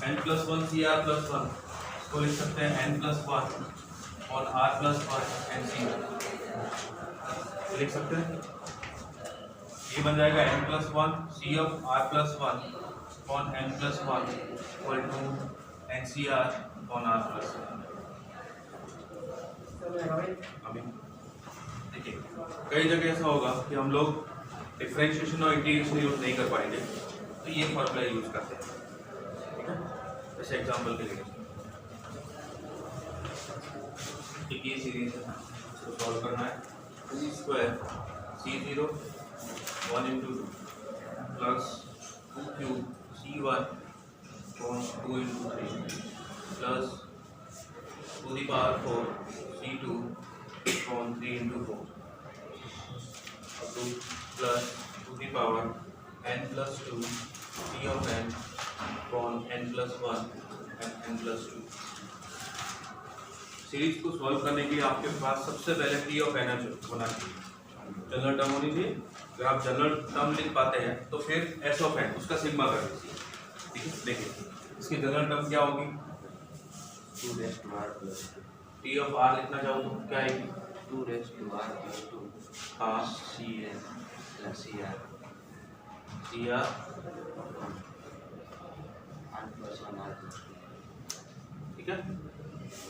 n plus one C R plus one, इसको लिख सकते हैं n प्लस वन और r plus one N C R, लिख सकते हैं। ये बन जाएगा n plus one C of r plus one upon n plus one equal to N C R upon r plus one. अभी देखिए कई जगह ऐसा होगा कि हम लोग डिफरेंशिएशन और इंटीग्रेशन यूज नहीं कर पाएंगे, तो ये फॉर्मूला यूज करते हैं, ठीक है। जैसे एग्जांपल के लिए एक ये सीरीज है, इसको सॉल्व करना है। 2 square c0 1 into 2 plus 2 cube c1 upon 2 into 3 plus two the power 4 c2 upon 3 into 4 plus two the power n plus 2 c of n upon n plus 1 and n plus 2। Series को solve करने के लिए आपके पास सबसे पहले t of n होना चाहिए, general term होनी चाहिए। अगर आप जनरल टर्म लिख पाते हैं तो फिर s ऑफ n उसका सिग्मा कर दीजिए, ठीक है। देखिए इसकी जनरल टर्म क्या होगी, 2 raise to r plus 2। t of r लिखना चाहो तो क्या आएगी, 2 रेज़ टू r प्लस 2। हाँ cn plus cr C R r plus 1 r plus 2। ठीक है,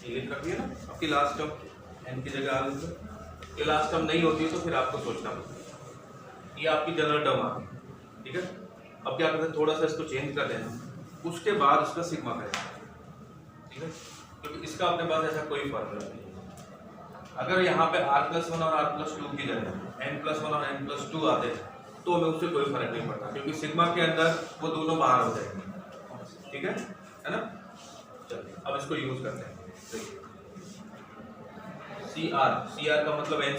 ये लिख रखिए ना। आपकी लास्ट टर्म n की जगह आ गई, ये लास्ट टर्म नहीं होती है तो फिर आपको सोचना पड़ता है। ये आपकी जनरल टर्म आ गई, ठीक है। अब क्या करते हैं, थोड़ा सा इसको चेंज कर देना, उसके बाद उसका सिग्मा करें, ठीक है। क्योंकि इसका अपने पास ऐसा कोई फॉर्मूला नहीं है। अगर यहाँ पे r प्लस 1 और r प्लस 2 की जगह n प्लस 1 और n प्लस 2 आते तो हमें उससे कोई फर्क नहीं पड़ता, क्योंकि सिग्मा के अंदर वो दोनों बाहर हो जाएंगे, ठीक है ना। चलिए अब इसको यूज करते हैं। सी आर का मतलब N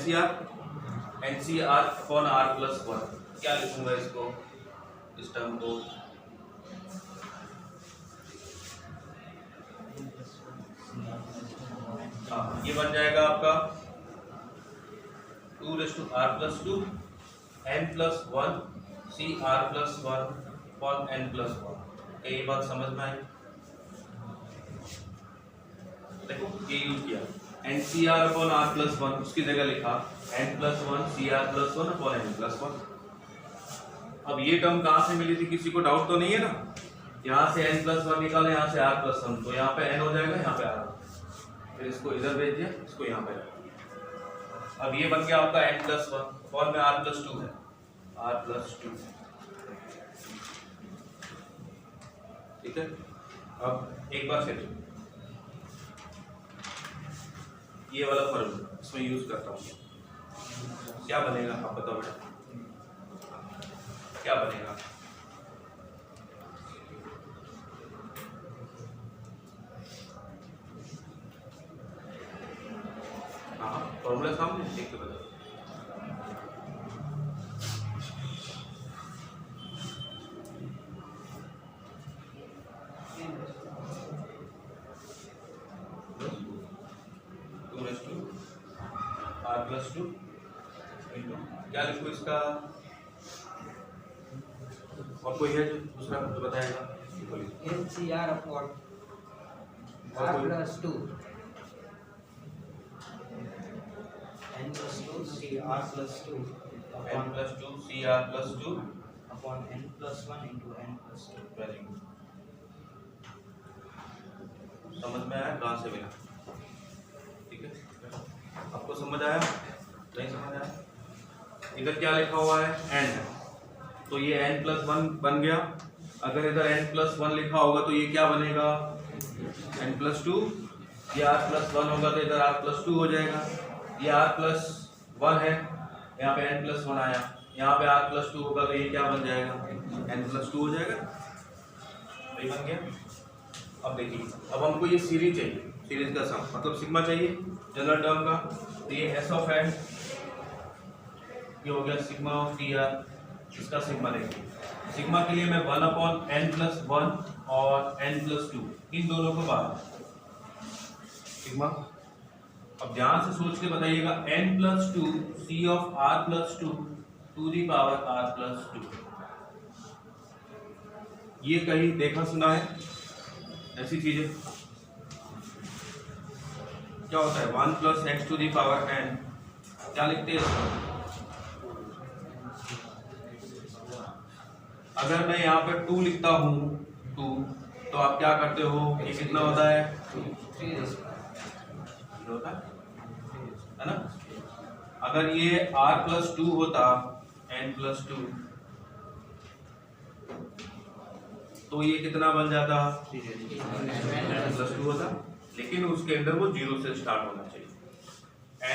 C R upon r plus 1। क्या लिखूंगा इसको, इस टर्म को, हाँ ये बन जाएगा आपका 2 raise to r plus 2 n plus 1 C R plus 1 upon n plus 1। ये बात समझ में आई। देखो ये यूज किया, N C R upon r plus 1, उसकी जगह लिखा n plus 1 C R plus 1 upon n plus 1। अब ये टर्म कहाँ से मिली थी, किसी को डाउट तो नहीं है ना। यहाँ से n प्लस 1 निकाले, यहाँ से r प्लस 1, तो यहाँ पे n हो जाएगा, यहाँ पे r। फिर इसको इधर भेज दिया, इसको यहाँ पे रख। अब ये बन गया आपका n प्लस 1 और में r प्लस 2 है, r प्लस 2, ठीक है। अब एक बार फिर ये वाला फॉर्मूला इसमें यूज करता हूँ, क्या बनेगा आप बताओ बेटा, क्या बनेगा। हाँ फॉर्मूला सामने देख के बताओ। r प्लस 2 इंटू क्या लिखो इसका, और कोई है जो दूसरा कुछ बताएगा, N C R upon r plus 2 n plus 2 C r plus 2 n plus 2 C R plus 2 upon n plus 1 into n plus 2। Very good, समझ में आया कहाँ से मिला, ठीक है। आपको समझ आया, नहीं समझ आया। इधर क्या लिखा हुआ है, n है, तो ये n प्लस 1 बन गया। अगर इधर n प्लस 1 लिखा होगा तो ये क्या बनेगा, n प्लस 2। ये r प्लस 1 होगा तो इधर r प्लस 2 हो जाएगा। ये r प्लस 1 है, यहाँ पे n प्लस 1 आया, यहाँ पे r प्लस 2 होगा तो ये क्या बन जाएगा, n प्लस 2 हो जाएगा, वही बन गया। अब देखिए, अब हमको ये सीरीज चाहिए, सीरीज का सम मतलब सिग्मा चाहिए जनरल टर्म का। तो ये एस ऑफ एन, ये हो गया सिग्मा ऑफ टी आर, इसका सिग्मा देखिए। सिग्मा के लिए मैं 1 अपॉन n प्लस 1 और n प्लस 2 इन दोनों को बाहर सिग्मा। अब ध्यान से सोच के बताइएगा, n plus 2 C of r plus 2 to the power r plus 2, ये कहीं देखा सुना है, ऐसी चीजें क्या होता है 1 plus x to the power n, क्या लिखते हैं इसको? अगर मैं यहाँ पे 2 लिखता हूँ 2, तो आप क्या करते हो, ये कितना होता है 3 होता है ना। अगर ये r प्लस 2 होता n प्लस 2, तो ये कितना बन जाता n प्लस 2 होता, लेकिन उसके अंदर वो 0 से स्टार्ट होना चाहिए।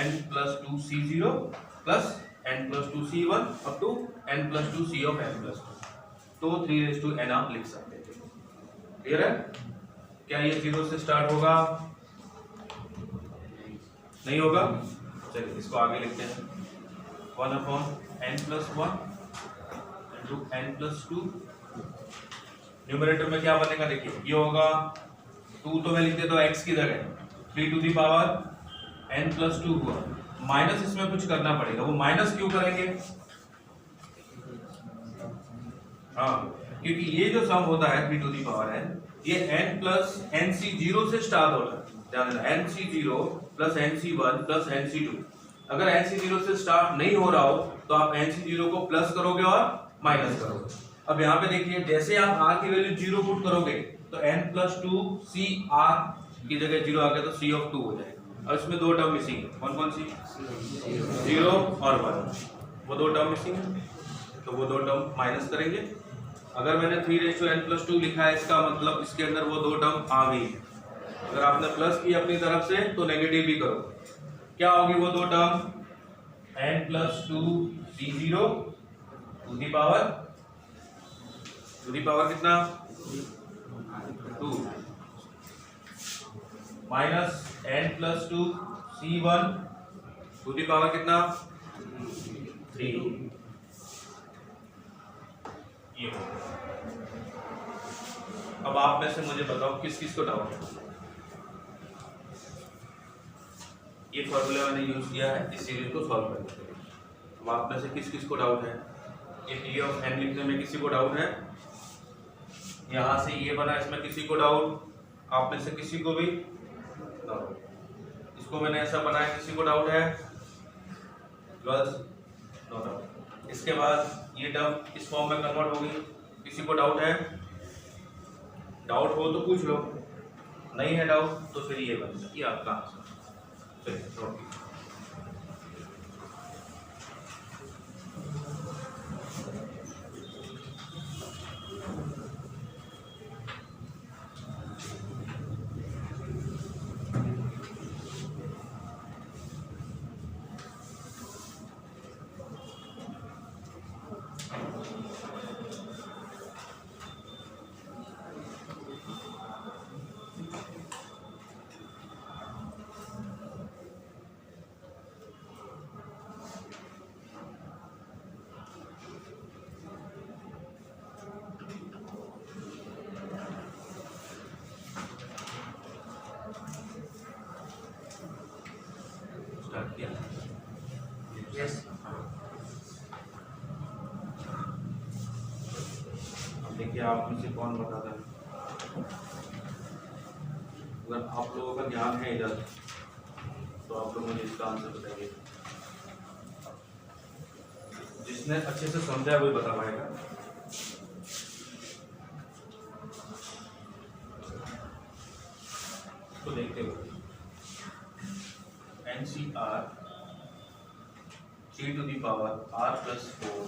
n plus 2 c0 plus n plus 2 c1 up to n plus 2 c of n plus 2, तो 3n आप लिख सकते थे। क्लियर है? क्या ये 0 से स्टार्ट होगा? नहीं होगा। चलिए इसको आगे लिखते हैं 1 upon n plus 1 into n plus 2। Numerator में क्या बनेगा देखिए, ये होगा 2 तो मैं लिख देता हूँ x की जगह 3 to the power n plus 2 हुआ, माइनस इसमें कुछ करना पड़ेगा। वो माइनस क्यों करेंगे? हाँ, क्योंकि ये जो सम होता है 3 टू दी पावर n, ये n प्लस nc0 से स्टार्ट होता है। ध्यान देना, nc0 plus nc1 plus nc2। अगर nc0 से स्टार्ट नहीं हो रहा हो तो आप nc0 को प्लस करोगे और माइनस करोगे। अब यहाँ पे देखिए, जैसे आप r की वैल्यू 0 पुट करोगे तो n प्लस 2 c r की जगह 0 आ गया तो c ऑफ 2 हो जाएगा। अब इसमें 2 टर्म मिसिंग है, कौन कौन सी? 0 और 1, वो 2 टर्म मिसिंग है, तो वो 2 टर्म माइनस करेंगे। अगर मैंने 3n प्लस 2 लिखा है, इसका मतलब इसके अंदर वो 2 टर्म आ गई है। अगर आपने प्लस की अपनी तरफ से तो नेगेटिव भी करो, क्या होगी वो 2 term? n plus 2 c0 to the power कितना 2 minus n plus 2 c1 to the power कितना 3। ये हो। अब आप में से मुझे बताओ किस किस को डाउट है? ये फॉर्मूला मैंने यूज किया है इस सीरीज को सॉल्व करने के लिए। अब आप में से किस किस को डाउट है? ये टी ऑफ n लिखने में किसी को डाउट है? यहाँ से ये बना, इसमें किसी को डाउट? आप में से किसी को भी डाउट? इसको मैंने ऐसा बनाया, किसी को डाउट है? बस नो डाउट। इसके बाद ये टर्म इस फॉर्म में कन्वर्ट होगी, किसी को डाउट है? डाउट हो तो पूछ लो, नहीं है डाउट तो फिर ये बन ये आपका आंसर। चलिए नोट कीजिए। यस देखिए आप में से कौन बताता है? अगर आप लोगों का ज्ञान है इधर तो आप लोग मुझे इसका आंसर बताइए। जिसने अच्छे से समझा वही बता पाएगा। तो देखते हो NCR 3 to the power r plus 4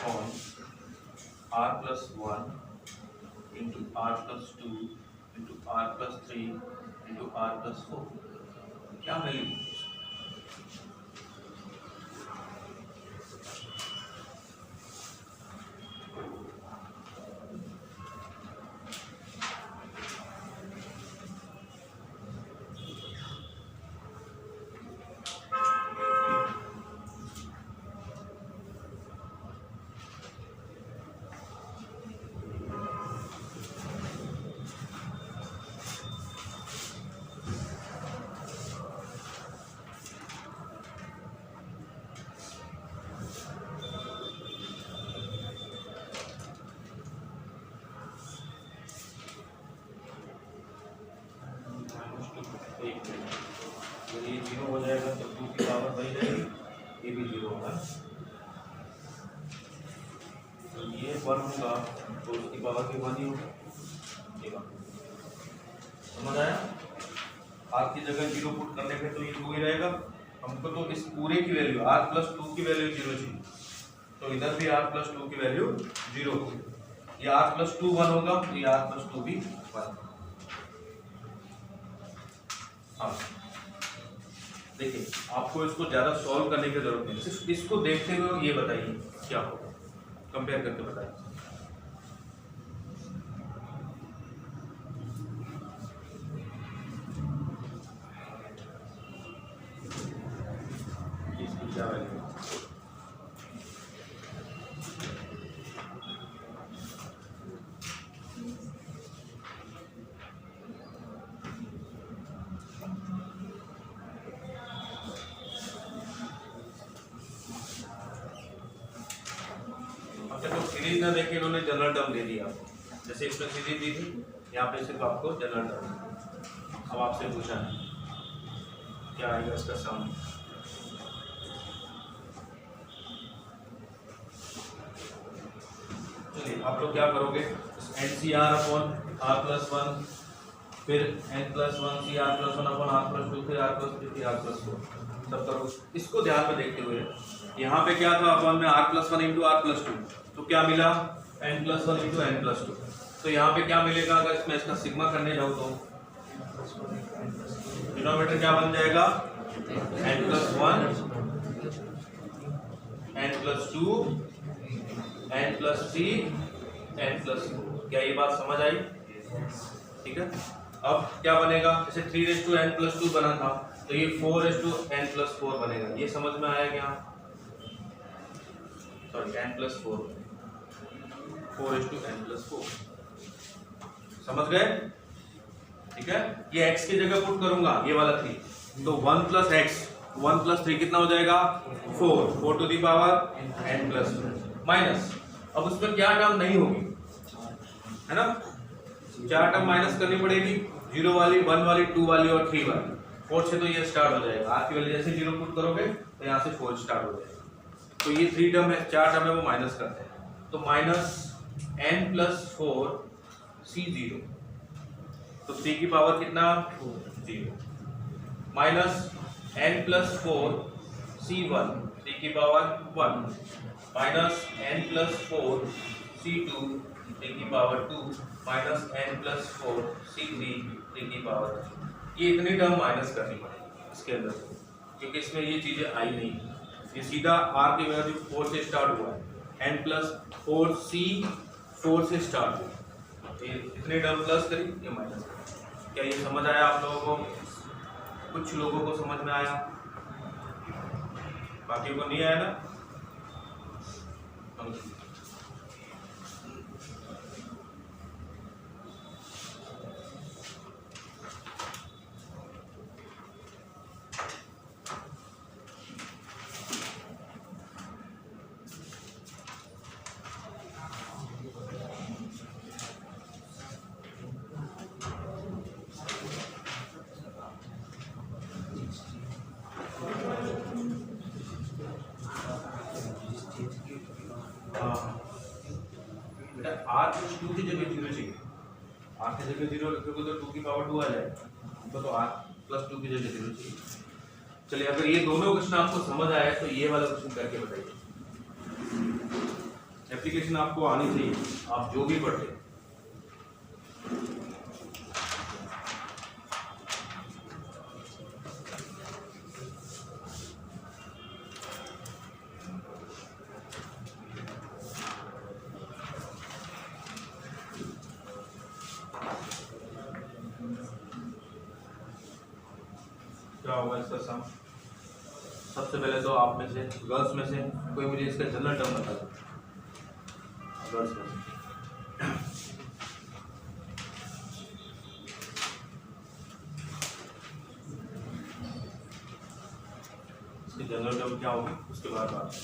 on r plus 1 into r plus 2 into r plus 3 into r plus 4, क्या वैल्यू? होगा ना, तो ये 1 होगा तो उसकी पावर भी 1 ही होगा। समझ आया? r की जगह 0 पुट करने पे तो ये 2 ही रहेगा। हमको तो इस पूरे की वैल्यू r प्लस 2 की वैल्यू 0 चाहिए, तो इधर भी r प्लस 2 की वैल्यू 0 होगी। ये r प्लस 2 1 होगा, तो ये r प्लस 2 भी 1। हाँ देखिए, आपको इसको ज्यादा सॉल्व करने की जरूरत नहीं, सिर्फ इसको देखते हुए ये बताइए क्या होगा, कंपेयर करके बताइए। इसकी क्या वैल्यू है? तो सीरीज ना देखे इन्होंने जनरल टर्म दे दिया आपको, जैसे इसमें सीरीज दी थी, यहाँ पे सिर्फ आपको जनरल टर्म। अब आपसे पूछा है क्या आएगा इसका सम। चलिए आप लोग क्या करोगे, NCR अपॉन r प्लस 1, फिर n plus 1 CR plus 1 upon r plus 2, फिर r प्लस 3 फिर r प्लस 4, सब करो। इसको ध्यान में देखते हुए यहाँ पे क्या था, अपॉन में r plus 1 into r plus 2, तो क्या मिला n plus 1 into n plus 2। तो यहाँ पे क्या मिलेगा, अगर इसमें इसका सिग्मा करने जाओ तो डिनोमिनेटर क्या बन जाएगा, n plus 1 n plus 2 n plus 3 n plus 4। क्या ये बात समझ आई? ठीक है। अब क्या बनेगा, जैसे 3n प्लस 2 बना था, तो ये 4n प्लस 4 बनेगा। ये समझ में आया क्या? Sorry n plus 4 4n plus 4, समझ गए? ठीक है। ये x की जगह पुट करूंगा, ये वाला 3, तो 1 प्लस x 1 प्लस 3 कितना हो जाएगा 4 to the power n plus 2 minus. अब उसमें क्या टर्म नहीं होगी, है ना, 4 टर्म माइनस करनी पड़ेगी, 0 वाली 1 वाली 2 वाली और 3 वाली। 4 से तो ये स्टार्ट हो जाएगा, r की वैल्यू जैसे 0 पुट करोगे तो यहाँ से 4 स्टार्ट हो जाएगा। तो ये 3 टर्म है, 4 टर्म है, वो माइनस करते हैं, तो माइनस n प्लस 4 C0, तो 3 की पावर कितना 0, माइनस n प्लस 4 C1 3 की power 1, minus n plus 4 C2 3 की power 2, minus n plus 4 C3 3 की पावर 2। ये इतनी टर्म माइनस करनी पड़ेगी इसके अंदर, क्योंकि इसमें ये चीज़ें आई नहीं। ये सीधा r की वैल्यू 4 से स्टार्ट हुआ है, n प्लस 4 C 4 से स्टार्ट हुआ, ये इतने टर्म प्लस करी, ये माइनस करी। क्या ये समझ आया आप लोगों को? कुछ लोगों को समझ में आया, बाकी को नहीं आया ना? r प्लस 2 की जगह 0 चाहिए, r की जगह 0 रखोगे तो 2 की पावर 2 आ जाएगा, तो r प्लस 2 की जगह 0 चाहिए। चलिए, अगर ये दोनों क्वेश्चन आपको समझ आया तो ये वाला क्वेश्चन करके बताइए। एप्लीकेशन आपको आनी चाहिए, आप जो भी पढ़ते हैं। क्या होगा इसका सम? सबसे पहले तो आप में से गर्ल्स में से कोई मुझे इसका जनरल टर्म बता दो, गर्ल्स में से। इसकी जनरल टर्म क्या होगी उसके बाद बात।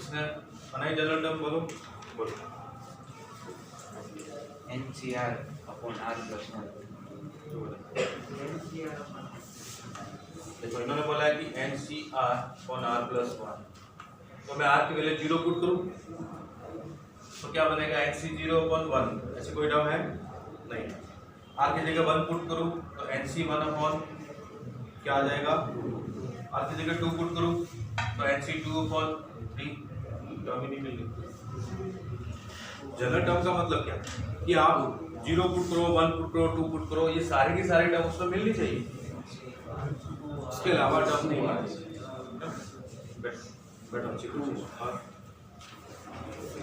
किसने बनाई जनरल टर्म? बोलो बोलो। NCR upon R plus 1. देखो इन्होंने बोला है कि NCR अपॉन R प्लस 1, तो मैं R की वैल्यू 0 पुट करूँ तो क्या बनेगा? NC0 अपॉन 1, ऐसी कोई टर्म है नहीं। R की जगह 1 पुट करूँ तो NC1 अपॉन क्या आ जाएगा? R की जगह 2 पुट करूँ तो NC2 अपॉन 3, टर्म ही नहीं मिल रही। जनरल टर्म का मतलब क्या कि आप 0 पुट करो, 1 पुट करो, 2 पुट करो, ये सारे की सारी टर्म उसमें मिलनी चाहिए, इसके अलावा टर्म नहीं है। बैठो अच्छी कोशिश।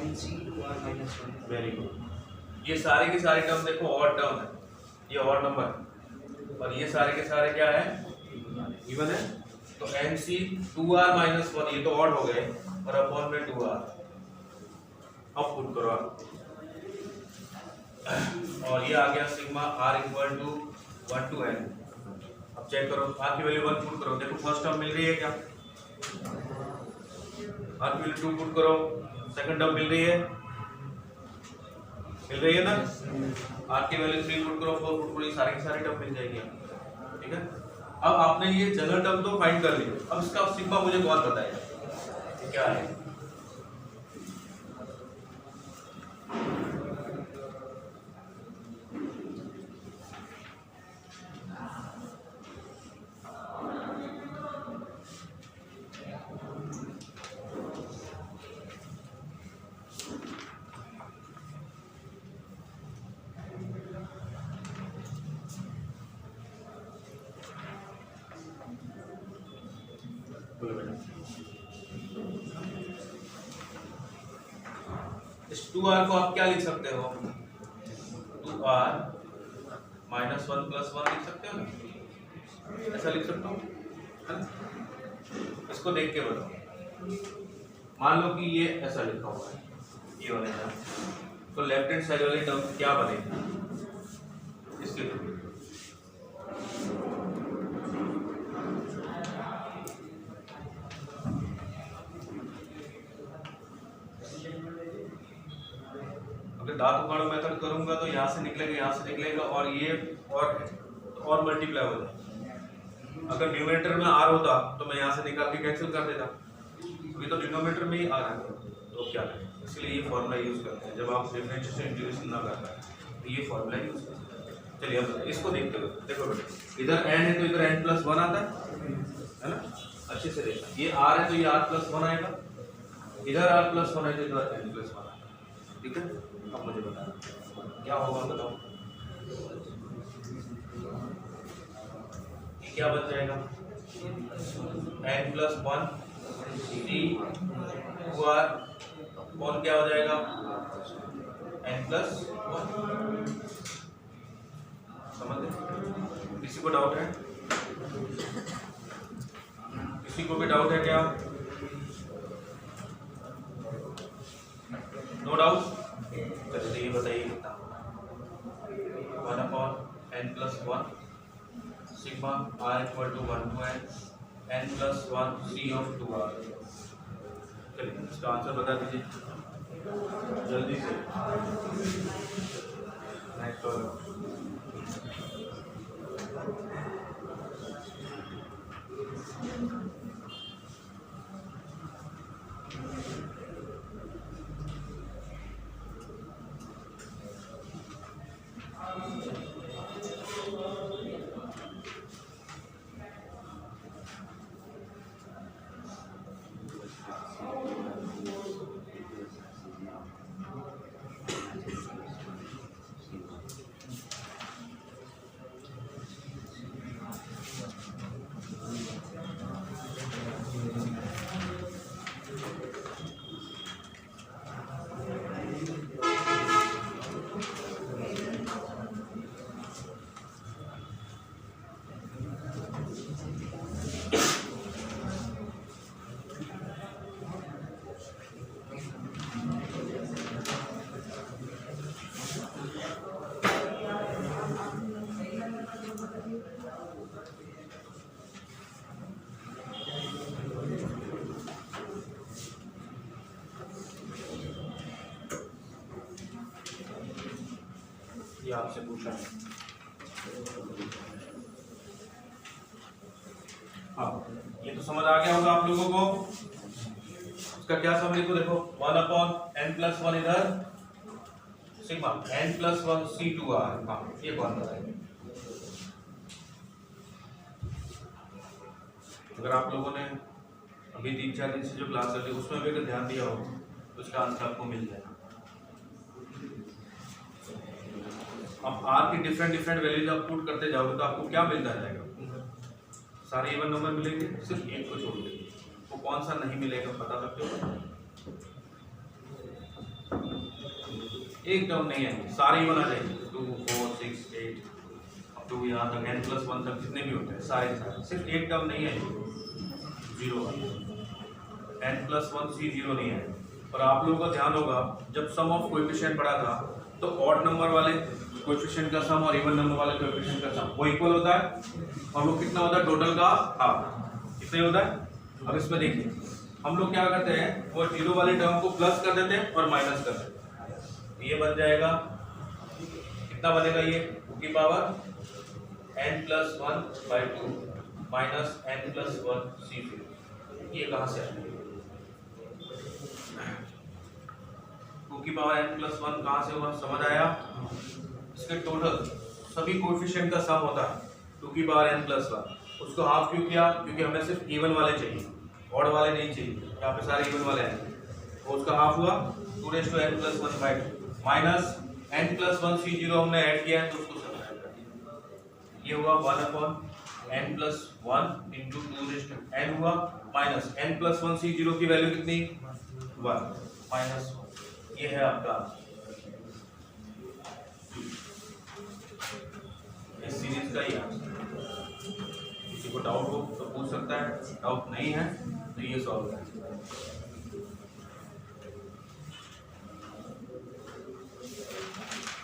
NC2R minus 1. Very good. ये सारे के सारे टर्म देखो ऑड टर्म है, ये ऑड नंबर, और ये सारे के सारे क्या है? इवन है। तो NC2R minus 1 ये तो ऑड हो गए, और अपॉन में 2R। अब पुट करो आप, और ये आ गया sigma R equal to 1 to n। अब चेक करो, R की वैल्यू 1 पुट करो, देखो फर्स्ट टर्म मिल रही है क्या? R की वैल्यू 2 पुट करो, सेकंड टर्म मिल रही है ना? R की वैल्यू 3 पुट करो, 4 पुट करो, ये सारी की सारी टर्म मिल जाएगी आपको, ठीक है? अब आपने ये जनरल टर्म तो फाइंड कर लिया, अब इसका सिग्मा मुझे कौन बताएगा क्या है? इस 2R को आप क्या लिख सकते हो? 2R minus 1 plus 1 लिख सकते हो ना? ऐसा लिख सकते हो, है ना? इसको देख के बताओ। मान लो कि ये ऐसा लिखा हुआ है, ये वाला टर्म, तो लेफ्ट हैंड साइड वाले टर्म क्या बनेगा इसके थ्रू? अगर दांत उखाड़ो मेथड करूंगा तो यहाँ से निकलेगा, और ये और मल्टीप्लाई हो जाए। अगर न्यूमरेटर में R होता तो मैं यहाँ से निकाल के कैंसिल कर देता, अभी तो डिनोमिनेटर में ही R है, तो क्या करें? इसलिए ये फॉर्मूला यूज करते हैं जब आप डिफरेंशिएशन इंटीग्रेशन ना कर पाए, तो ये फॉर्मूला यूज करते हैं। चलिए अब इसको देखते हो, देखो बेटा, इधर n है तो इधर n+1 आता है ना? अच्छे से देखना, ये R है तो ये R+1 आएगा, इधर R+1 है तो इधर n+1 आएगा, ठीक है? अब मुझे बताना क्या होगा, बताओ ये क्या बन जाएगा? n+1 2R कौन क्या हो जाएगा? n+1। समझ गए? किसी को डाउट है? किसी को भी डाउट है क्या? No doubt? चलिए ये बताइए कितना? 1/n+1 sigma R equal to 1 to n+1 C of 2R। चलिए इसका आंसर बता दीजिए जल्दी से। नेक्स्ट वाला ये आपसे पूछा है। हाँ, ये तो समझ आ गया होगा आप लोगों को। इसका क्या समझ लिखो, देखो 1/n+1 इधर सिग्मा n+1 C2R। हाँ, ये कौन बताएगा? अगर आप लोगों ने अभी 3-4 दिन से जो क्लास चल रही है उसमें भी अगर ध्यान दिया हो तो उसका आंसर आपको मिल जाएगा। आप आर की डिफरेंट वैल्यूज आप पुट करते जाओगे तो आपको क्या मिलता जाएगा? सारे इवन नंबर मिलेंगे, सिर्फ एक को छोड़ देंगे। वो कौन सा नहीं मिलेगा बता सकते हो? एक टर्म नहीं है, सारे इवन आ जाएंगे। 2, 4, 6, 8 अब तो यहाँ तक n+1 तक जितने भी होते हैं सारे। सिर्फ एक टर्म नहीं है, 0 n+1 C0 नहीं है। और आप लोगों का ध्यान होगा जब सम ऑफ कोएफिशिएंट पढ़ा था तो ऑड नंबर वाले कोएफिशिएंट का सम और इवन नंबर वाले कोएफिशिएंट का सम वो इक्वल होता है, और वो कितना होता है? टोटल का हाफ। कितना होता है? अब इसमें देखिए हम लोग क्या करते हैं, वो 0 वाले टर्म को प्लस कर देते हैं और माइनस कर देते हैं। ये बन जाएगा, कितना बनेगा? ये की power n+1/2 minus n+1 C0। ये कहाँ से आएगा? 2 की पावर n+1 कहाँ से हुआ? समझ आया? इसके टोटल सभी कोएफिशिएंट का सम होता है 2 की पावर n+1। उसको हाफ क्यों किया? क्योंकि हमें सिर्फ इवन वाले चाहिए, ऑड वाले नहीं चाहिए। यहाँ पे सारे इवन वाले हैं, तो उसका हाफ हुआ 2n+1/2 माइनस n+1 C0 हमने ऐड किया है तो उसको सब्ट्रैक्ट कर दिया। ये हुआ 1/n+1 इंटू 2n हुआ माइनस n+1 C0 की वैल्यू कितनी? 1 माइनस 1। ये है आपका इस सीरीज का ही आंसर। किसी को डाउट हो तो पूछ सकता है, डाउट नहीं है तो ये सॉल्व है।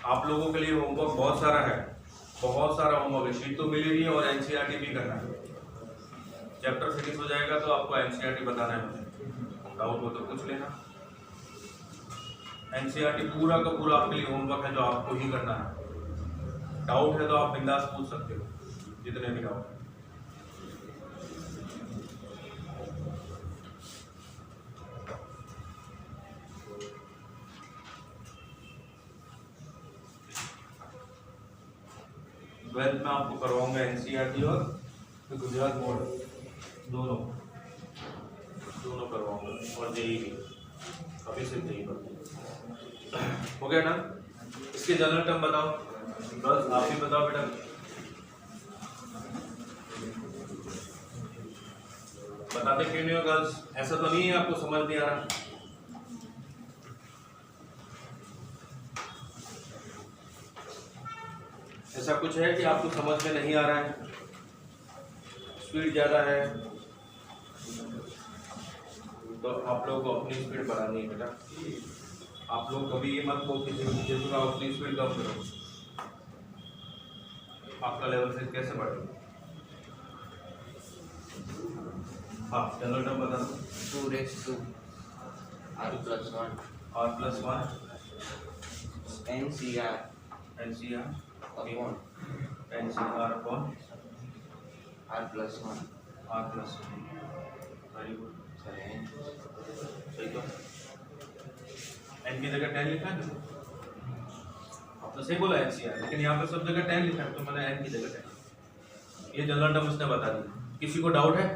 आप लोगों के लिए होमवर्क बहुत सारा है, बहुत सारा होमवर्क है। शीट तो मिल रही है और एनसीईआरटी भी करना है। चैप्टर फिनिश हो जाएगा तो आपको एनसीईआरटी बताना है मुझे। डाउट हो तो पूछ लेना। एनसीईआरटी पूरा का पूरा आपके लिए होमवर्क है जो आपको ही करना है। डाउट है तो आप बिंदास पूछ सकते हो, जितने भी डाउट है। ट्वेल्थ में आपको करवाऊंगा एनसीईआरटी और गुजरात बोर्ड दोनों करवाऊंगा, और जेईई भी। अभी से जेईई पर हो गया ना? इसके जनरल टर्म बताओ, बस आप ही बताओ बेटा। बताते क्यों नहीं हो गर्ल्स? ऐसा तो नहीं है आपको समझ नहीं आ रहा? ऐसा कुछ है कि आपको समझ में नहीं आ रहा है? स्पीड ज़्यादा है तो आप लोगों को अपनी स्पीड बढ़ानी है बेटा। आप लोग कभी ये मत कहो कि जिसका अपनी स्पीड कम करो। आपका लेवल फिर कैसे बढ़ेगा? हाँ, जनरल टर्म बता दो। 2 r+1 r+1 NCR NCR upon NCR upon r+1 r+1। Very good, सही तो। n की जगह 10 लिखा है ना? आपने सही बोला NCR, लेकिन यहाँ पे सब जगह 10 लिखा है तो मैंने n की जगह 10। ये जनरल टर्म इसने बता दी। किसी को डाउट है?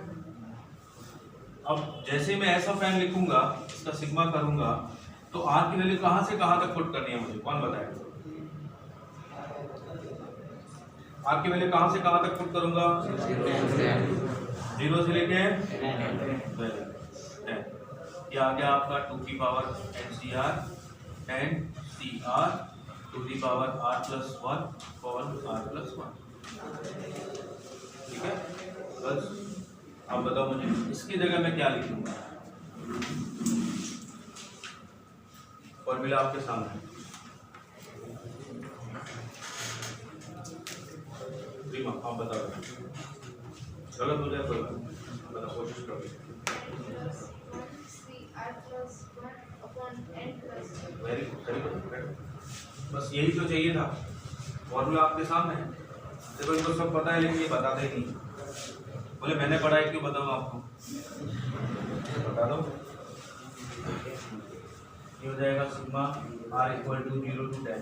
अब जैसे मैं ऐसा फैन लिखूंगा, इसका सिग्मा करूंगा, तो आर की वैल्यू कहाँ से कहाँ तक पुट करनी है मुझे? कौन बताएगा? आर की वैल्यू कहाँ से कहाँ तक पुट करूंगा? 0 से लेके 10। ये आ गया आपका 2 की पावर NCR 10CR to the power r+1 upon r+1। ठीक है, बस आप बताओ मुझे इसकी जगह मैं क्या लिखूंगा? फॉर्मूला आपके सामने है। आप बताओ, गलत हो जाए कोई बता, कोशिश करो। वेरी गुड, बस यही तो चाहिए था। फॉर्मूला आपके सामने है, देखो इनको सब पता है लेकिन ये बताते ही नहीं। बोले मैंने पढ़ा है, क्यों बताऊँ आपको, बता दो। ये हो जाएगा sigma r equal to 0 to 10।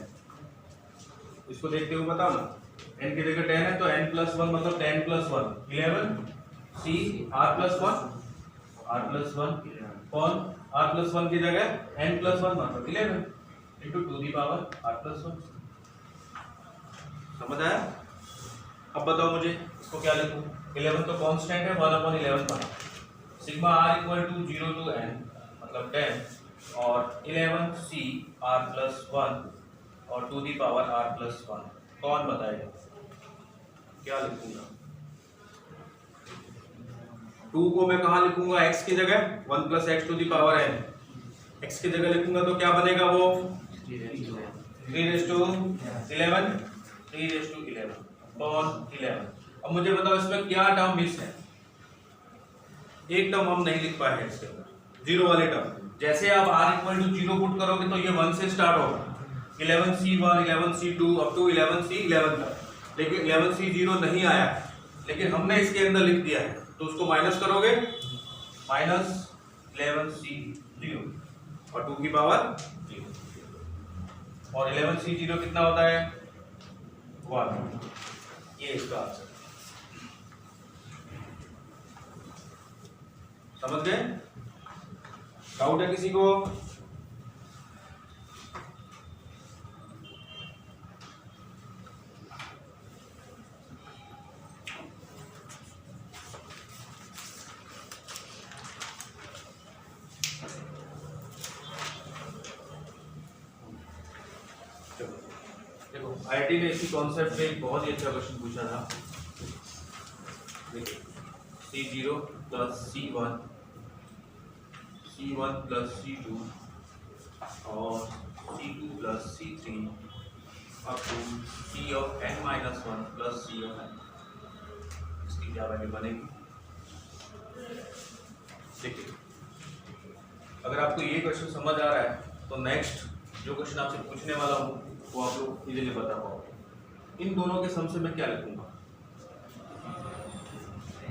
इसको देखते हुए बताओ ना, n की जगह 10 है तो n प्लस 1 मतलब 10 प्लस 1 11 c r प्लस 1 कौन r प्लस 1 की जगह n प्लस 1 मतलब 11 into to the power r plus 1। समझ आया? अब बताओ मुझे इसको क्या लिखूं? 11 तो कांस्टेंट है, 1/11 बना। Sigma r equal to 0 to n मतलब 10 और 11 c r प्लस 1 और to the power r plus 1। कौन बताएगा क्या लिखूंगा? 2 को मैं कहाँ लिखूंगा? x की जगह 1 plus x to the power n। x की जगह लिखूंगा तो क्या बनेगा वो? 3/11 कौन 11। अब मुझे बताओ इसमें क्या टर्म मिस है? एक टर्म हम नहीं लिख पाए हैं इसके अंदर, जीरो वाले टर्म। जैसे आप r इक्वल टू 0 पुट करोगे तो ये 1 से स्टार्ट होगा, 11c1 11c2 up to 11c11 तक, लेकिन 11c0 नहीं आया, लेकिन हमने इसके अंदर लिख दिया है तो उसको माइनस करोगे -11c0 और 2 की पावर 0 और 11c0 कितना होता है? 1। ये इसका आंसर। समझ गए? डाउट है किसी को? देखो आईआईटी ने इसी कॉन्सेप्ट पे एक बहुत ही अच्छा क्वेश्चन पूछा था। देखिए C0 plus C1 plus C2 और C2 plus C3 up to C of n-1 plus C of n। इसकी क्या वैल्यू बनेगी? देखिए अगर आपको ये क्वेश्चन समझ आ रहा है तो नेक्स्ट जो क्वेश्चन आपसे पूछने वाला हूँ वो आप लोग इजीली बता पाओगे। इन दोनों के सम से मैं क्या लिखूंगा?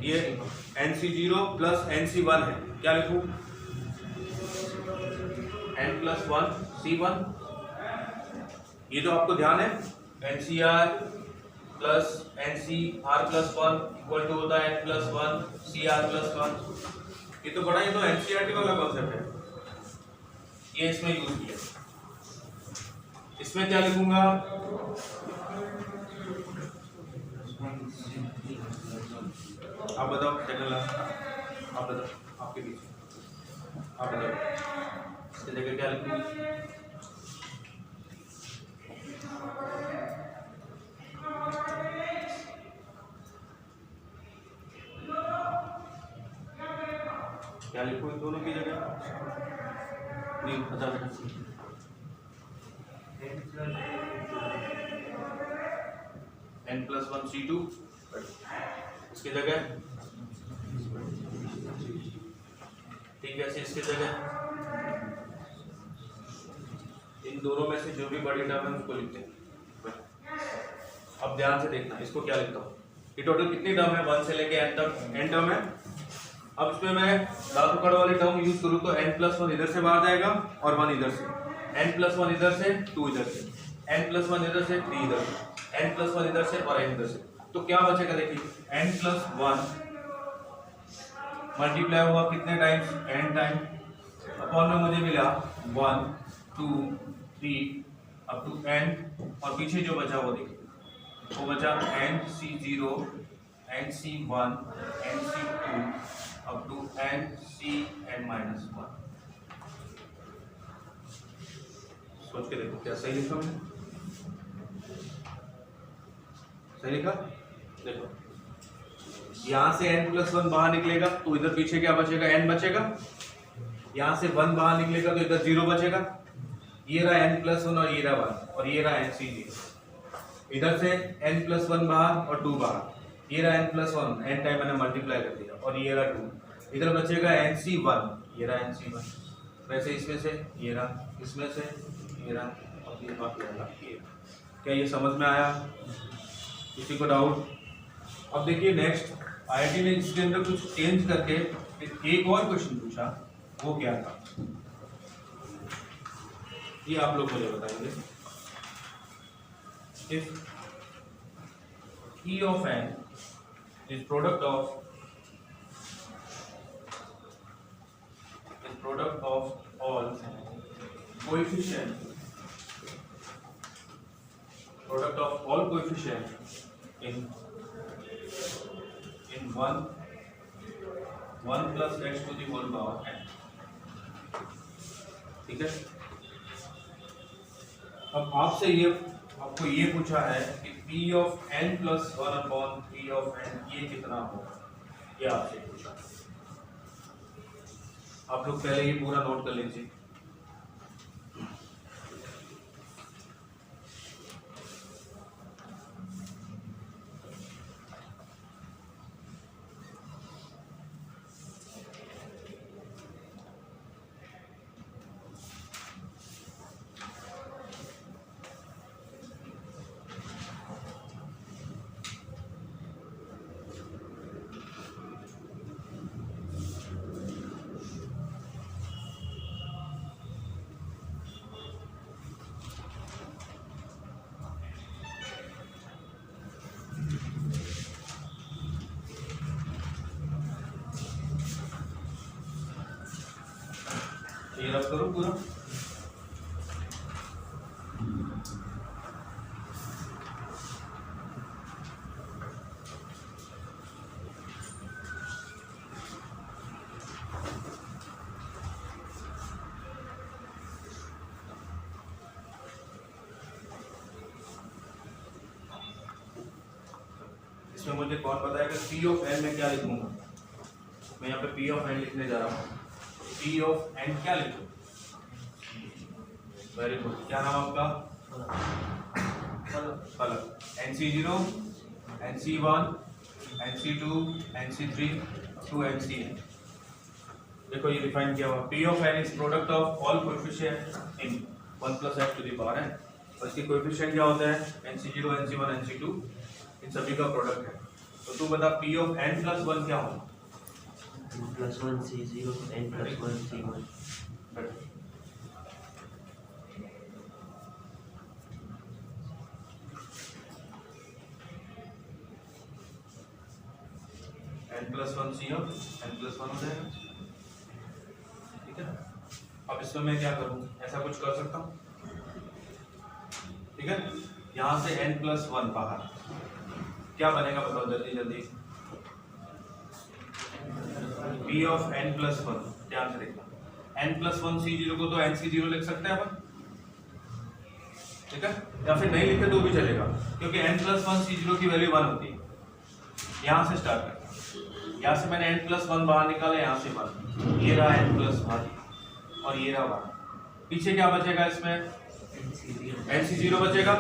ये NC0 प्लस NC1 है, क्या लिखूं? n plus 1 C1। ये जो आपको ध्यान है NCR plus NCR plus 1 equal to होता है n प्लस 1 CR प्लस 1। ये तो बड़ा, ये तो NCERT वाला कॉन्सेप्ट है, ये इसमें यूज किया। इसमें क्या लिखूंगा? आप बताओ, आप बताओ, आपके पीछे आप बताओ इसकी जगह क्या लिखूंगी? क्या लिखूं इन दोनों की जगह? नहीं बता बेटा। n+1 C2 इसकी जगह, ठीक है, इसकी जगह इन दोनों में से जो भी बड़ी टर्म है उसको लिखते हैं। अब ध्यान से देखना, इसको क्या लिखता हूँ? ये टोटल कितनी टर्म है? 1 से लेके n तक n टर्म है। अब इसमें मैं धातुकड़ वाली टर्म यूज करूँ तो n+1 इधर से बाहर जाएगा और 1 इधर से, n+1 इधर से, 2 इधर से, n+1 इधर से, 3 इधर से, n+1 इधर से और n इधर से। तो क्या बचेगा? देखिए n+1 मल्टीप्लाई हुआ कितने टाइम्स? n टाइम, अपॉन में मुझे मिला 1 2 3 अप टू n, और पीछे जो बचा वो देखिए, वो बचा NC0 NC1 NC2 up to NCn-1। सोच के देखो क्या सही लिखा मैंने? सही लिखा? देखो यहां से n+1 बाहर निकलेगा तो इधर पीछे क्या बचेगा? n बचेगा। यहां से 1 बाहर निकलेगा तो इधर 0 बचेगा। ये रहा n+1 और ये रहा 1 और ये रहा NC0। इधर से n+1 बाहर और 2 बाहर, ये रहा n+1, n टाइम मैंने मल्टीप्लाई कर दिया, और ये रहा 2। इधर बचेगा NC1, ये रहा NC1। वैसे इसमें से ये रहा, इसमें से ये रहा, और ये बाकी रहा ये। क्या ये समझ में आया? किसी को डाउट? अब देखिए नेक्स्ट आईआईटी ने इसके अंदर कुछ चेंज करके एक और क्वेश्चन पूछा, वो क्या था ये आप लोग मुझे बताएंगे। If E of n is product of all coefficient in 1 plus x to the whole power n। ठीक है, अब आपको ये पूछा है कि p of n plus 1 upon p of n ये कितना होगा, ये आपसे पूछा। आप लोग पहले ये पूरा नोट कर लीजिए। ये रब करो पूरा। इसमें मुझे कौन बताएगा P ऑफ n में क्या लिखूंगा? मैं यहाँ पे P ऑफ n लिखने जा रहा हूँ। P ऑफ n क्या लिखूं? वेरी गुड, क्या नाम आपका? फलक। NC0, NC1, NC2, NC3 to NCn। देखो ये डिफाइन किया हुआ। P of n is product of all coefficient in 1 plus x to the power n। और इसकी कोएफिशिएंट क्या होता है? NC0, NC1, NC2 इन सभी का प्रोडक्ट है। तो तू बता P ऑफ n plus 1 क्या होगा? n+1 C0 n+1 C1। n+1 C of n+1 हो जाएगा। ठीक है, अब इसमें मैं क्या करूं? ऐसा कुछ कर सकता हूं? ठीक है, यहां से n+1 बाहर क्या बनेगा बताओ जल्दी जल्दी। P ऑफ n+1 ध्यान से देखना। n+1 C0 को तो nC0 लिख सकते हैं अपन, ठीक है, या फिर नहीं लिखे तो भी चलेगा क्योंकि n+1 C0 की वैल्यू 1 होती है। यहां से स्टार्ट करना, यहाँ से मैंने n+1 बाहर निकाला, यहाँ से 1, ये रहा n+1 और ये रहा 1। पीछे क्या बचेगा? इसमें NC0 बचेगा।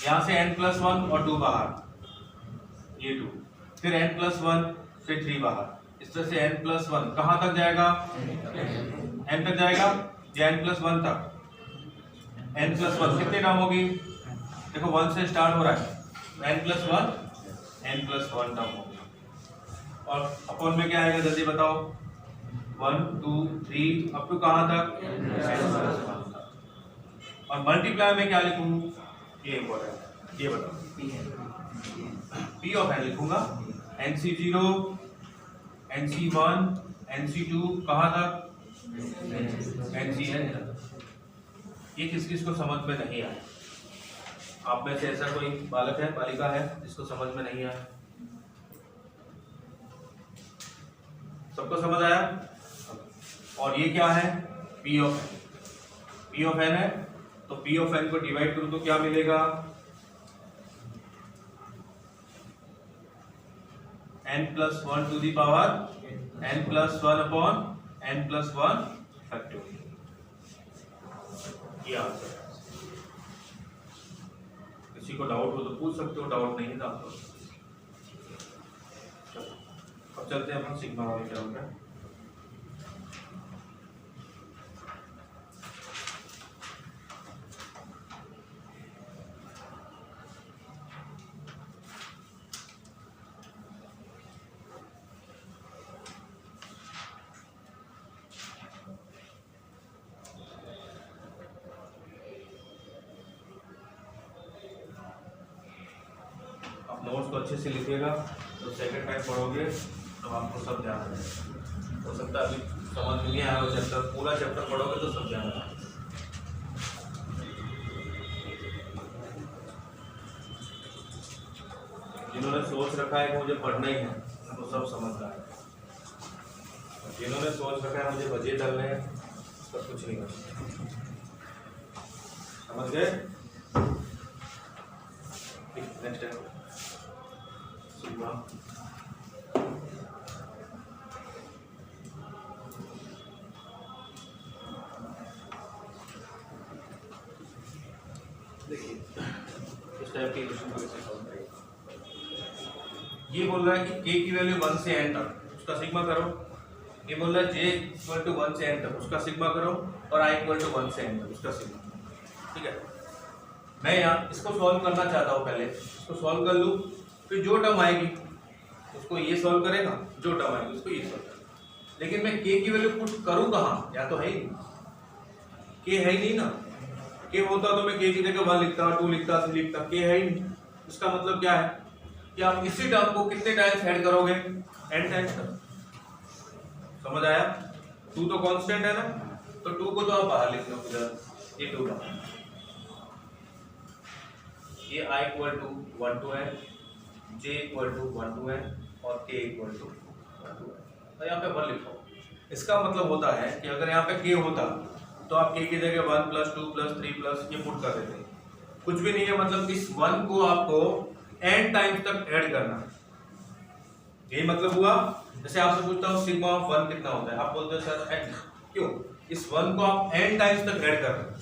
यहाँ से n+1 और 2 बाहर, ये 2, फिर n+1 फिर 3 बाहर। इस तरह से n+1 कहाँ तक जाएगा? n तक जाएगा या n+1 तक? n+1 कितने टर्म होगी? देखो 1 से स्टार्ट हो रहा है, n+1 टर्म होगी। और अपॉन में क्या आएगा जल्दी बताओ? 1 2 3 अप टू कहाँ तक? और मल्टीप्लाई में क्या लिखूं? ये इंपॉर्टेंट है, ये बताओ। P ऑफ n लिखूंगा, NC0, NC1, NC2 कहाँ तक? NCn तक। ये किस किस को समझ में नहीं आया? आप में से ऐसा कोई बालक है, बालिका है जिसको समझ में नहीं आया? सबको समझ आया? और ये क्या है? P of n। P of n है तो P ऑफ n को डिवाइड करूं तो क्या मिलेगा? n+1 to the power n+1 upon n+1 factorial. ये आंसर है। किसी को डाउट हो तो पूछ सकते हो, डाउट नहीं है तो आप लोग। अब चलते हैं अपन सिग्मा वाले टर्म पे। नोट्स को अच्छे से लिखिएगा, तो सेकंड टाइम पढ़ोगे तो आपको सब ध्यान रहेगा। हो सकता है अभी समझ में नहीं आया वो चैप्टर, पूरा चैप्टर पढ़ोगे तो सब ध्यान रहेगा। जिन्होंने सोच रखा है कि मुझे पढ़ना ही है उनको सब समझ रहा है, जिन्होंने सोच रखा है मुझे बजे डालने हैं उसका कुछ नहीं कर सकते। समझ गए? नेक्स्ट है सिग्मा। देखिए इस टाइप के क्वेश्चन को कैसे सॉल्व करेंगे। ये बोल रहा है कि k की वैल्यू 1 से n तक उसका सिग्मा करो। ये बोल रहा है j इक्वल टू 1 से n तक उसका सिग्मा करो और i इक्वल टू 1 से n तक उसका सिग्मा। ठीक है, मैं यहाँ इसको सॉल्व करना चाहता हूँ। पहले इसको सॉल्व कर लूँ, फिर जो टर्म आएगी उसको ये सॉल्व करेगा, जो टर्म आएगी उसको ये सॉल्व करेगा। लेकिन मैं k की वैल्यू पुट करूँ कहाँ? या तो है ही नहीं, k है ही नहीं ना। k होता तो मैं k की जगह 1 लिखता, 2 लिखता, 3 लिखता, k है ही नहीं। इसका मतलब क्या है कि आप इसी टर्म को कितने टाइम्स ऐड करोगे? n टाइम्स तक। समझ आया? 2 तो कांस्टेंट है ना, तो 2 को तो आप बाहर लिख लो इधर, ये 2 बाहर, ये i equal to 1 to n, j equal to 1 to n और k equal to 1 to n। तो यहाँ पे 1 लिखो। इसका मतलब होता है कि अगर यहाँ पे k होता तो आप k की जगह 1 + 2 + 3 ये पुट कर देते। कुछ भी नहीं है, मतलब इस 1 को आपको n टाइम्स तक ऐड करना, यही मतलब हुआ। जैसे आपसे पूछता हूँ सिग्मा ऑफ 1 कितना होता है, आप बोलते हो सर n, क्यों? इस 1 को आप n टाइम्स तक ऐड कर रहे हैं।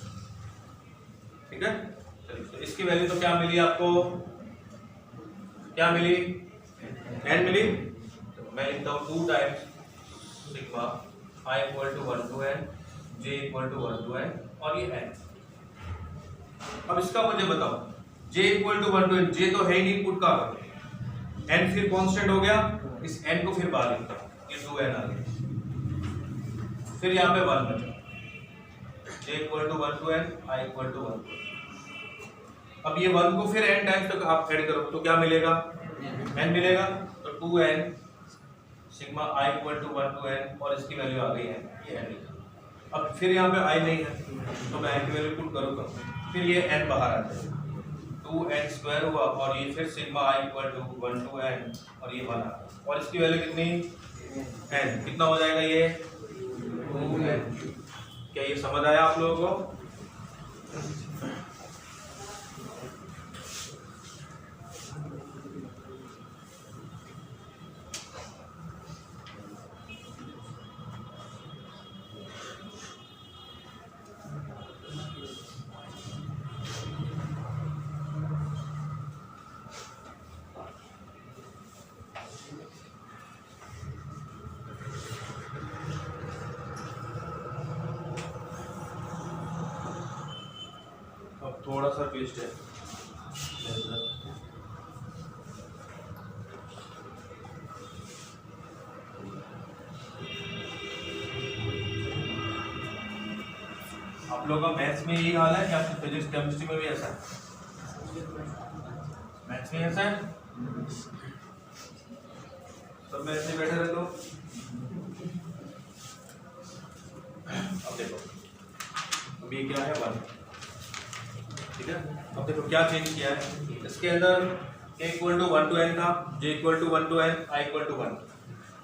ठीक है, तो इसकी वैल्यू तो क्या मिली आपको? क्या मिली? n मिली। तो मैं लिखता हूँ 2 times sigma i equal to 1 to n, j equal to 1 to n और ये n। अब इसका मुझे बताओ, j equal to 1 to n, j तो है ही नहीं, पुट का n फिर कांस्टेंट हो गया, इस n को फिर बाहर लिखता हूँ, ये 2n आ गया, फिर यहाँ पे 1 बचा, j equal to 1 to n, i equal to 1 to n। अब ये 1 को फिर n टाइम्स तक आप ऐड करो तो क्या मिलेगा? n मिलेगा। तो 2n sigma i equal to 1 to n और इसकी वैल्यू आ गई है ये n। अब फिर यहाँ पे i नहीं है तो मैं n की वैल्यू पुट करूँगा, फिर ये n बाहर आ जाएगा, 2n² हुआ और ये फिर sigma i equal to 1 to n और ये 1 आ गया और इसकी वैल्यू कितनी? n। कितना हो जाएगा ये? 2n। क्या ये समझ आया आप लोगों को? थोड़ा सा ट्विस्ट है। आप लोगों का मैथ्स में यही हाल है कि आपकी फिजिक्स केमिस्ट्री में भी ऐसा है? मैथ्स में ऐसा है? सब में ऐसे बैठे रहते हो? अब देखो, अब ये क्या है? 1। ठीक है, अब देखो क्या चेंज किया है। इसके अंदर k equal to 1 to n था, j equal to 1 to n, i equal to 1।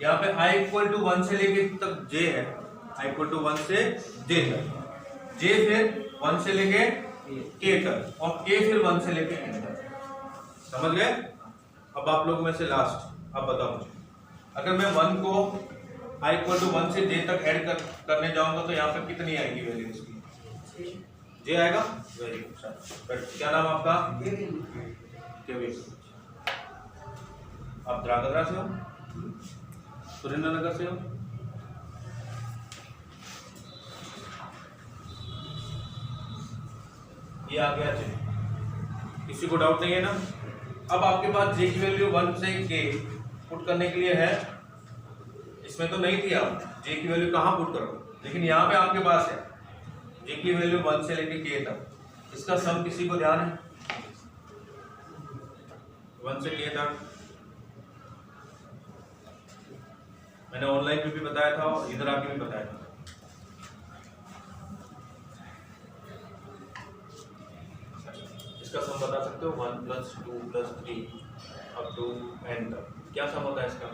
यहाँ पे i इक्वल टू 1 से लेके तक j है, i इक्वल टू 1 से j तक, j फिर 1 से लेके k तक और k फिर 1 से लेके n तक। समझ गए? अब आप लोगों में से लास्ट अब बताओ मुझे, अगर मैं 1 को i इक्वल टू 1 से j तक ऐड करने जाऊंगा तो यहाँ पे कितनी आएगी वैल्यू इसकी? j आएगा। Very good. क्या नाम आपका? केविन। आप द्रागद्रा से हो? सुरेंद्रनगर से हो? ये आ गया j, किसी को डाउट नहीं है ना? अब आपके पास j की वैल्यू 1 से k पुट करने के लिए है, इसमें तो नहीं थी। आप j की वैल्यू कहाँ पुट करो, लेकिन यहाँ पे आपके पास है j की वैल्यू 1 से लेके k तक। इसका सम किसी को ध्यान है? 1 से k तक। मैंने ऑनलाइन पे भी बताया था और इधर आके भी बताया था। इसका सम बता सकते हो 1 + 2 + 3 अप टू n तक। क्या सम होता है इसका?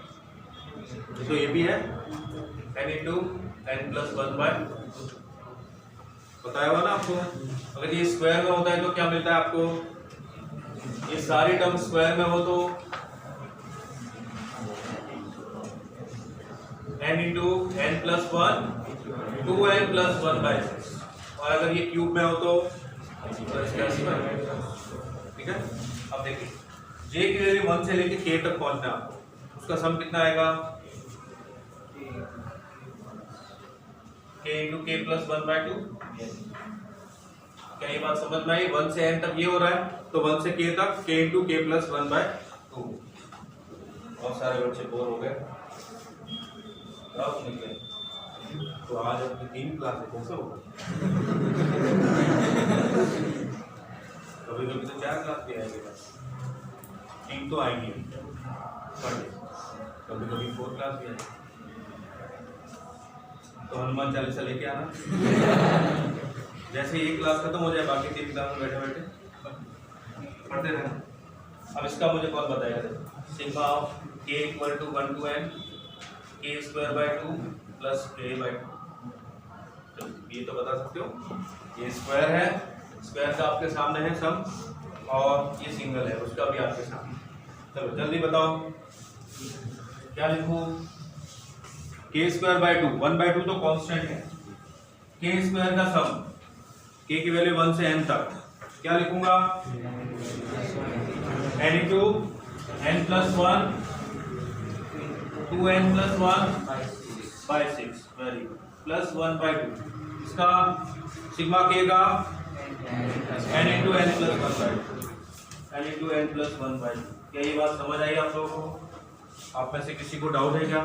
तो ये भी है n × n + 1/2। बताया हुआ ना आपको। अगर ये स्क्वायर में होता है तो क्या मिलता है आपको? ये सारी टर्म स्क्वायर में हो तो n × n + 1 2n + 1/6। और अगर ये क्यूब में हो तो इसका स्क्वायर। ठीक है। अब देखिए j की वैल्यू 1 से लेके k तक पहुंचना है आपको, उसका सम कितना आएगा? k × k + 1/2। क्या ये बात समझ में आई? 1 से n तक ये हो रहा है तो 1 से k तक k × k + 1/2। बहुत सारे बच्चे बोर हो गए, निकले तो आज अपनी 3 क्लास कैसे होगा? कभी कभी तो 4 क्लास भी आएंगे, बस 3 तो आएंगे, कभी कभी 4 क्लास भी आएंगे। तो हनुमान चालीसा लेके आना। जैसे ही 1 क्लास खत्म हो जाए बाकी 3 क्लास में बैठे बैठे पढ़ते रहना। अब इसका मुझे कौन बताएगा? Sigma of k = 1 to n k² + k/2। ये तो बता सकते हो, ये स्क्वायर है, स्क्वायर का आपके सामने है सम, और ये सिंगल है उसका भी आपके सामने। चलो जल्दी बताओ क्या लिखूं? k² 1/2 तो कांस्टेंट है, k² का सम k की वैल्यू 1 से n तक क्या लिखूंगा? n × n + 1 2n + 1/6 very good + 1/2। इसका सिग्मा k का n × n + 1/2 n × n + 1/2। क्या ये बात समझ आई आप लोगों को? आप में से किसी को डाउट है क्या?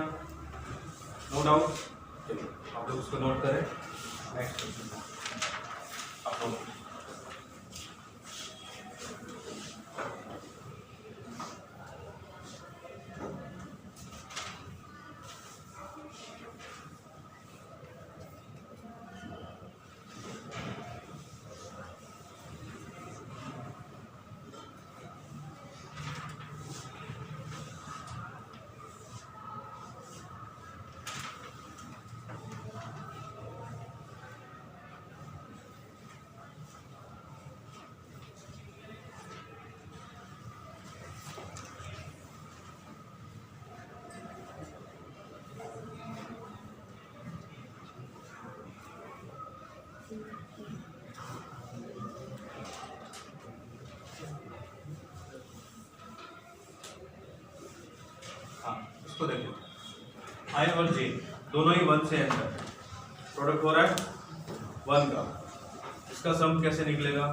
No doubt. चलिए आप लोग उसको नोट करें। नेक्स्ट क्वेश्चन आप लोग इसको देखो, i और j दोनों ही 1 से n तक प्रोडक्ट हो रहा है 1 का। इसका सम कैसे निकलेगा?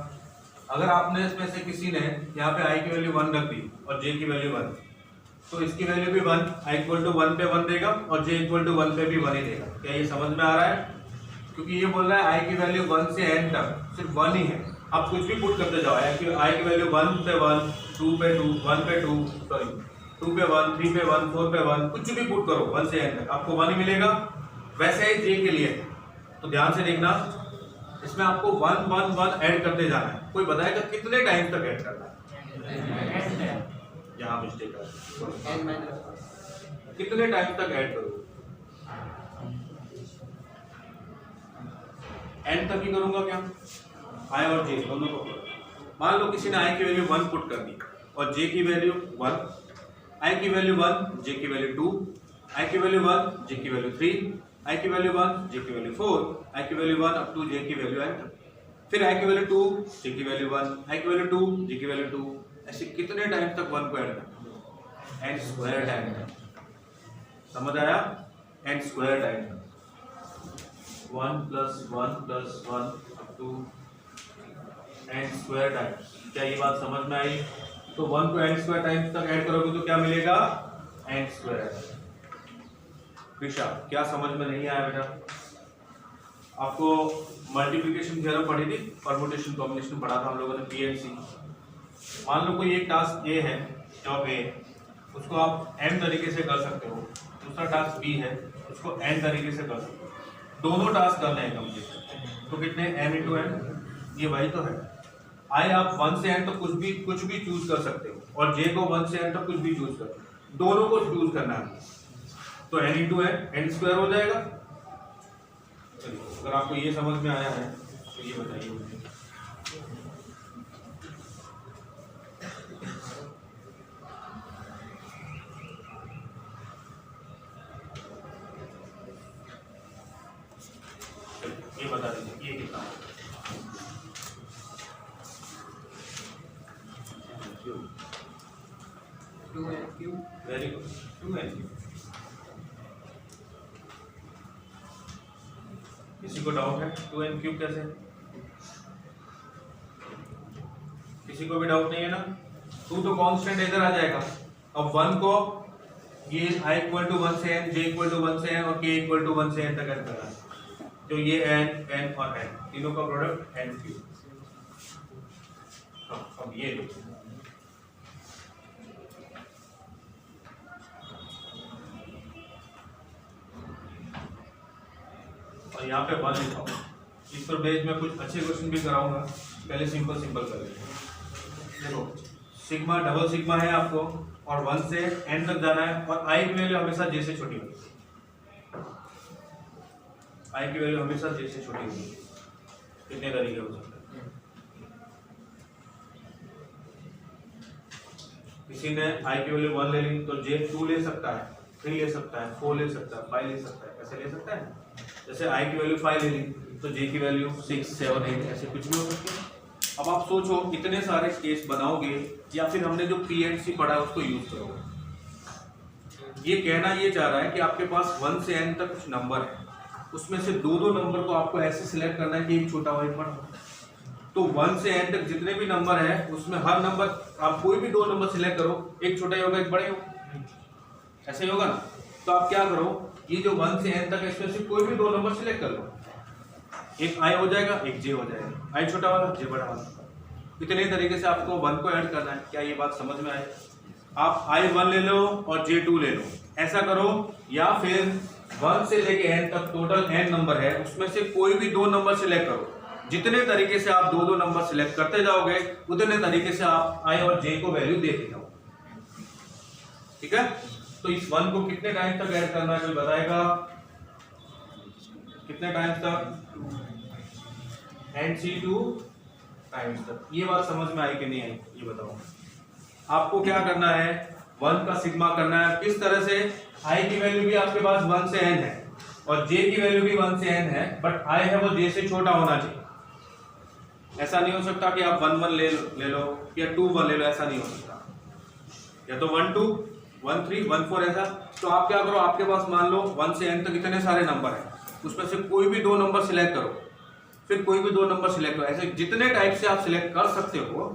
अगर आपने इसमें से किसी ने यहाँ पे i की वैल्यू 1 रख दी और j की वैल्यू 1, तो इसकी वैल्यू भी 1, i = 1 पे 1 देगा और j = 1 पे भी 1 ही देगा। क्या ये समझ में आ रहा है? क्योंकि ये बोल रहा है i की वैल्यू 1 से n तक सिर्फ 1 ही है। आप कुछ भी पुट करते जाओ, i की वैल्यू 1 पे 1, 2 पे 2, 1 पे 2, सॉरी 2 पे 1, 3 पे 1, 4 पे 1, कुछ भी पुट करो 1 से n तक आपको 1 ही मिलेगा। वैसे ही j के लिए, तो ध्यान से देखना, इसमें आपको 1 1 1 ऐड करते जाना है। कोई बताएगा कितने टाइम तक ऐड करना है? यहाँ मिस्टेक है, कितने टाइम तक ऐड करो? n तक ही करूंगा क्या? i और j दोनों को। मान लो किसी ने i की वैल्यू 1 पुट कर दी और j की वैल्यू 1, i की वैल्यू 1, j की वैल्यू 2, i की वैल्यू 1, j की वैल्यू 3, i की वैल्यू 1, j की वैल्यू 4, i की वैल्यू 1 अप टू j की वैल्यू n, फिर i की वैल्यू 2, j की वैल्यू 1, i की वैल्यू 2, j की वैल्यू 2। ऐसे कितने टाइम तक 1 को ऐड करना? n² टाइम तक। समझ आया? n² टाइम तक 1 + 1 + 1 अप टू n² टाइम्स। क्या ये बात समझ में आई? तो 1 को n² टाइम्स तक ऐड करोगे तो क्या मिलेगा? n²। कृषा क्या समझ में नहीं आया बेटा? आपको मल्टीप्लिकेशन थ्योरम पढ़ी थी, परम्यूटेशन कॉम्बिनेशन पढ़ा था हम लोगों ने, PNC। मान लो कोई एक टास्क ये है जॉब ए उसको आप m तरीके से कर सकते हो, दूसरा टास्क बी है उसको n तरीके से कर सकते हो। दोनों टास्क करने हैं कंप्लीट, तो कितने m इंटू n, ये वही तो है। i आप 1 से n तक कुछ भी चूज कर सकते हो, और j को 1 से n तक कुछ भी चूज कर, दोनों को चूज करना है, तो n इंटू n स्क्वायर हो जाएगा। अगर आपको ये समझ में आया है तो ये बताइए मुझे। ये बता दीजिए ये कितना है? 2n³ very good, 2n। किसी को डाउट है 2n³ कैसे? किसी को भी डाउट नहीं है ना? 2 तो कांस्टेंट इधर आ जाएगा। अब 1 को ये i इक्वल टू 1 से n, j इक्वल टू 1 से n और k इक्वल टू 1 से n तक ऐड करना है, तो ये n और n तीनों का प्रोडक्ट n³। हाँ, अब ये लो, और यहाँ पे 1 लिखा हूँ। इस पर बेस में कुछ अच्छे क्वेश्चन भी कराऊंगा, पहले सिंपल कर लेते हैं। देखो सिग्मा डबल सिग्मा है आपको, और 1 से n तक जाना है, और i की वैल्यू हमेशा j से छोटी होगी, i की वैल्यू हमेशा j से छोटी होगी। कितने तरीके हो सकते हैं? किसी ने i की वैल्यू 1 ले ली तो j 2 ले सकता है, 3 ले सकता है, 4 ले सकता है, 5 ले सकता है, ऐसे ले सकता है। जैसे i की वैल्यू 5 ले ली तो j की वैल्यू 6, 7, 8 ऐसे कुछ भी हो सकती है। अब आप सोचो इतने सारे केस बनाओगे या फिर हमने जो PNC पढ़ा है उसको यूज करोगे। ये कहना ये चाह रहा है कि आपके पास 1 से n तक कुछ नंबर है, उसमें से दो नंबर को आपको ऐसे सिलेक्ट करना है कि एक छोटा हो एक बड़ा हो। तो 1 से n तक जितने भी नंबर है उसमें हर नंबर आप कोई भी 2 नंबर सिलेक्ट करो, एक छोटा ही होगा एक बड़े होगा, ऐसे ही होगा ना। तो आप क्या करो, ये जो 1 से n तक है इसमें से कोई भी 2 नंबर सिलेक्ट कर लो, एक i हो जाएगा एक j हो जाएगा, i छोटा वाला j बड़ा वाला। इतने तरीके से आपको 1 को ऐड करना है। क्या ये बात समझ में आए? आप i1 ले लो और j2 ले लो, ऐसा करो। या फिर 1 से लेके n तक टोटल n नंबर है, उसमें से कोई भी 2 नंबर सिलेक्ट करो। जितने तरीके से आप 2 नंबर सिलेक्ट करते जाओगे उतने तरीके से आप i और j को वैल्यू देते जाओ, ठीक है। तो इस 1 को कितने टाइम तक ऐड करना है कोई बताएगा? कितने टाइम्स तक? NC2 टाइम्स तक। ये बात समझ में आई कि नहीं आई ये बताओ। आपको क्या करना है, 1 का सिग्मा करना है। किस तरह से? i की वैल्यू भी आपके पास 1 से n है और j की वैल्यू भी 1 से n है, बट i है वो j से छोटा होना चाहिए। ऐसा नहीं हो सकता कि आप 1 1 ले लो या 2 1 ले लो, ऐसा नहीं हो सकता। या तो 1 2 1 3 1 4 ऐसा। तो आप क्या करो, आपके पास मान लो 1 से n तक इतने सारे नंबर हैं, उसमें से कोई भी 2 नंबर सिलेक्ट करो, फिर कोई भी 2 नंबर सिलेक्ट करो। ऐसे जितने टाइप से आप सिलेक्ट कर सकते हो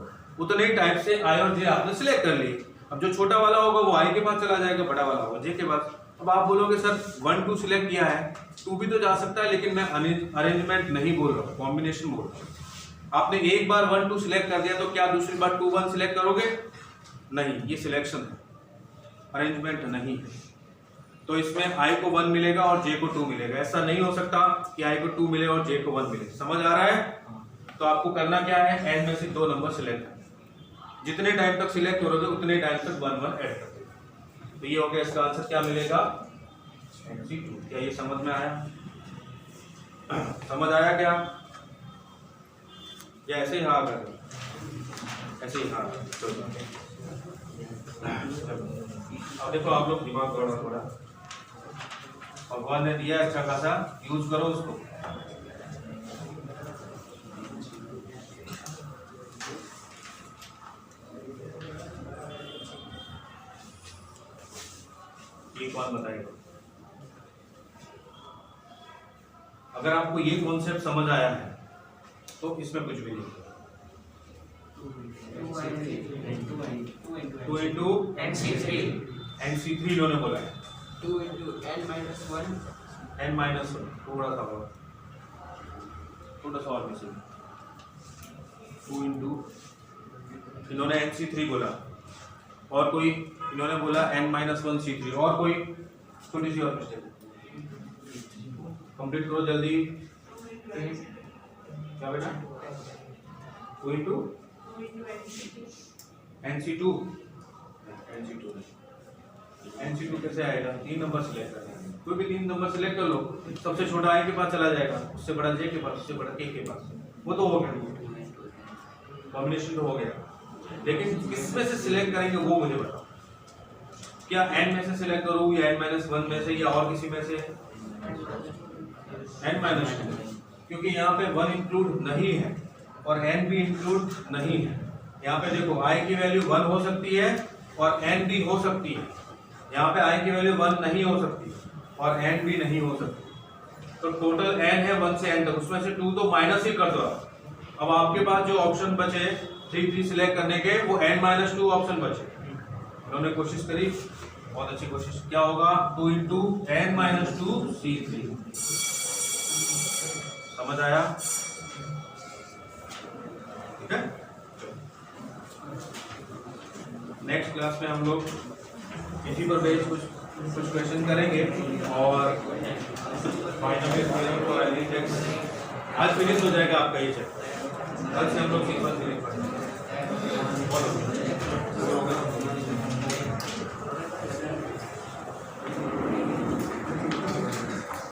उतने ही टाइप से i और j आपने सिलेक्ट कर लिए। अब जो छोटा वाला होगा वो i के पास चला जाएगा, बड़ा वाला होगा j के पास। अब आप बोलोगे सर 1 2 सिलेक्ट किया है, 2 भी तो जा सकता है, लेकिन मैं अरेंजमेंट नहीं बोल रहा हूँ, कॉम्बिनेशन बोल रहा हूँ। आपने एक बार 1 2 सिलेक्ट कर दिया तो क्या दूसरी बार 2 1 सिलेक्ट करोगे? नहीं, ये सिलेक्शन है, अरेंजमेंट नहीं है। तो इसमें i को 1 मिलेगा और j को 2 मिलेगा। ऐसा नहीं हो सकता कि i को 2 मिले और j को 1 मिले। समझ आ रहा है? तो आपको करना क्या है, n में से 2 नंबर सिलेक्ट करना। जितने टाइम तक सिलेक्ट करोगे उतने टाइम तक 1 1 ऐड कर देगा। तो ये हो गया, इसका आंसर क्या मिलेगा? NC2। क्या ये समझ में आया? समझ आया क्या? या ऐसे ही हाँ कर, ऐसे ही हाँ। अब देखो आप लोग दिमाग दौड़ा थोड़ा, भगवान ने दिया अच्छा खासा, यूज करो उसको। ये कौन बताएगा? अगर आपको ये कॉन्सेप्ट समझ आया है तो इसमें कुछ भी नहीं। 2 इंटू NC3 इन्होंने बोला है, 2 into n minus 1 n-1 थोड़ा सा और, थोड़ा सा और मिसिंग। 2 इंटू इन्होंने NC3 बोला, और कोई इन्होंने बोला n-1 C3 और कोई छोटी सी और मिस्टेक कंप्लीट करो जल्दी। क्या बेटा 2 into NC2 NC2 कैसे आएगा 3 नंबर सिलेक्ट करना है, कोई भी 3 नंबर सिलेक्ट कर लो, सबसे छोटा I के पास चला जाएगा, उससे बड़ा J के पास, उससे बड़ा K के पास, वो तो हो गया कॉम्बिनेशन तो हो गया। लेकिन किस में से सिलेक्ट करेंगे वो मुझे बताओ, क्या n में से सिलेक्ट करूँ या n-1 में से या और किसी में से n-2, क्योंकि यहाँ पे 1 इंक्लूड नहीं है और n भी इंक्लूड नहीं है। यहाँ पे देखो I की वैल्यू 1 हो सकती है और n भी हो सकती है, यहाँ पे I की वैल्यू 1 नहीं हो सकती और n भी नहीं हो सकती, तो टोटल n है 1 से n तक, उसमें से 2 तो माइनस ही कर दो। अब आपके पास जो ऑप्शन बचे 3 सिलेक्ट करने के वो n-2 ऑप्शन बचे। उन्होंने कोशिश करी, बहुत अच्छी कोशिश। क्या होगा 2 into n-2 C3, समझ आया? ठीक है, नेक्स्ट क्लास में हम लोग इसी पर बेस्ड कुछ क्वेश्चन करेंगे और फाइनली आज फिनिश हो जाएगा आपका ये चैप्टर। कल से हम लोग सीक्वेंस पढ़ेंगे।